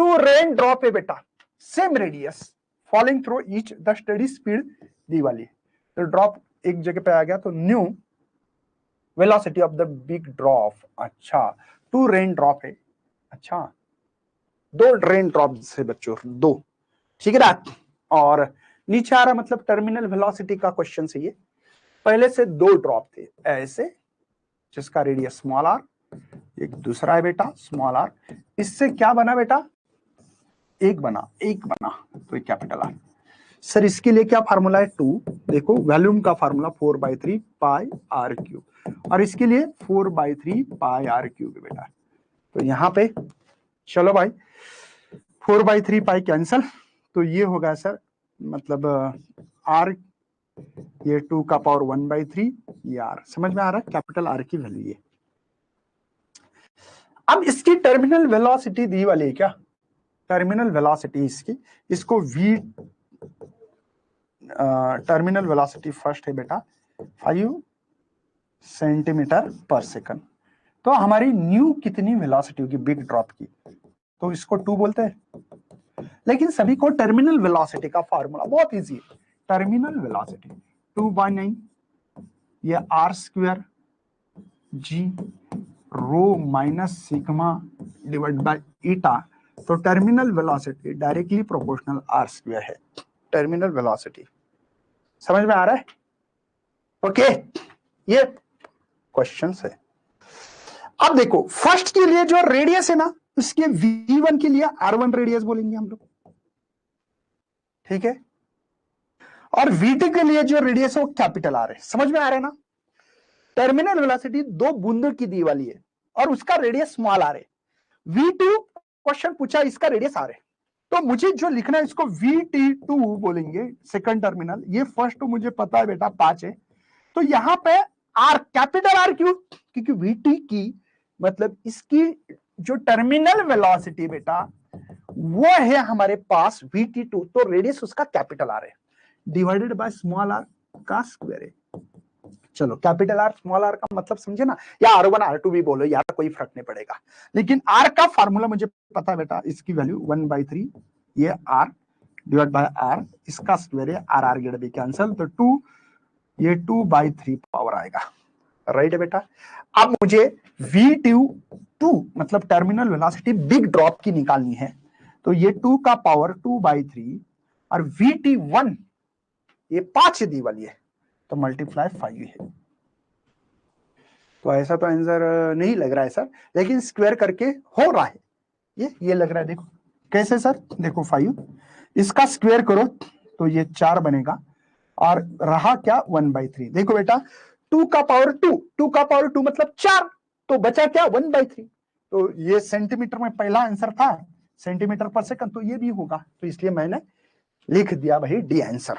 To raindrop है बेटा, same radius falling through each the study speed दी वाली, तो ड्रॉप एक जगह पे आ गया, तो new velocity of the big drop. अच्छा, टू रेन ड्रॉप है, अच्छा दो रेन ड्रॉप से बच्चों, दो, ठीक है ना। और नीचे आ रहा मतलब टर्मिनल वेलोसिटी का क्वेश्चन से, ये पहले से दो ड्रॉप थे ऐसे, जिसका रेडियस स्मॉल आर, एक दूसरा है बेटा स्मॉल आर, इससे क्या बना बेटा, एक बना, तो एक कैपिटल आर। सर इसके लिए क्या फार्मूला है, 2, देखो वॉल्यूम का फार्मूला 4/3 पाई आर क्यूब, और इसके लिए 4/3 पाई आर क्यूब है बेटा। तो यहाँ पे चलो भाई 4/3 पाई कैंसल, तो ये होगा सर मतलब आर, ये 2 का पावर 1/3, ये आर, समझ में आ रहा है, कैपिटल आर की वैल्यू ये। अब इसकी टर्मिनल वेलोसिटी दी वाली है क्या, टर्मिनल वेलोसिटी इसकी, इसको v टर्मिनल वेलोसिटी फर्स्ट है बेटा 5 सेंटीमीटर पर सेकंड, तो हमारी न्यू कितनी वेलोसिटी होगी बिग ड्रॉप की, तो इसको 2 बोलते हैं। लेकिन सभी को टर्मिनल वेलोसिटी का फार्मूला बहुत इजी है, टर्मिनल वेलोसिटी 2/9 ये R square G rho minus sigma divide by eta, तो terminal velocity directly proportional R square है, टर्मिनल वेलोसिटी, समझ में आ रहा है। ओके, ये क्वेश्चन है। अब देखो फर्स्ट के लिए जो रेडियस है ना, उसके v1 के लिए r1 रेडियस बोलेंगे हम लोग, ठीक है, और v2 के लिए जो रेडियस है वो कैपिटल आर है, समझ में आ रहा है ना। टर्मिनल वेलोसिटी दो बूंदों की दी वाली है और उसका रेडियस स्मॉल आर है, v2 क्वेश्चन पूछा इसका रेडियस आर है, तो मुझे जो लिखना है इसको vt2 बोलेंगे, सेकंड टर्मिनल, ये फर्स्ट तो मुझे पता है बेटा 5 है, तो यहां पे आर कैपिटल आर क्यों, क्योंकि vt की मतलब इसकी जो टर्मिनल वेलोसिटी बेटा वो है हमारे पास vt2, तो रेडियस उसका कैपिटल आर है डिवाइडेड बाय स्मॉल आर का स्क्वायर है। चलो कैपिटल आर स्मॉल आर का मतलब समझे ना, या r1 r2 भी बोलो यार, कोई फर्क नहीं पड़ेगा, लेकिन r का फार्मूला मुझे पता है बेटा, इसकी वैल्यू 1/3 ये r डिवाइड बाय r, इसका स्क्वायर है, r r गेट भी कैंसिल, तो 2 ये 2/3 पावर आएगा, राइट है बेटा। अब मुझे v2 मतलब टर्मिनल वेलोसिटी बिग ड्रॉप की निकालनी है, तो ये 2 का पावर 2/3 और vt1 ये 5 दी वाली है, तो मल्टीप्लाई 5 है। तो ऐसा तो आंसर नहीं लग रहा है सर, लेकिन स्क्वायर करके हो रहा है, ये लग रहा है, देखो कैसे सर, देखो 5 इसका स्क्वायर करो तो ये 4 बनेगा, और रहा क्या 1/3, देखो बेटा 2 का पावर 2 मतलब 4, तो बचा क्या 1/3, तो ये सेंटीमीटर में पहला आंसर था, सेंटीमीटर पर सेकंड, तो ये भी होगा, तो इसलिए मैंने लिख दिया भाई डी आंसर।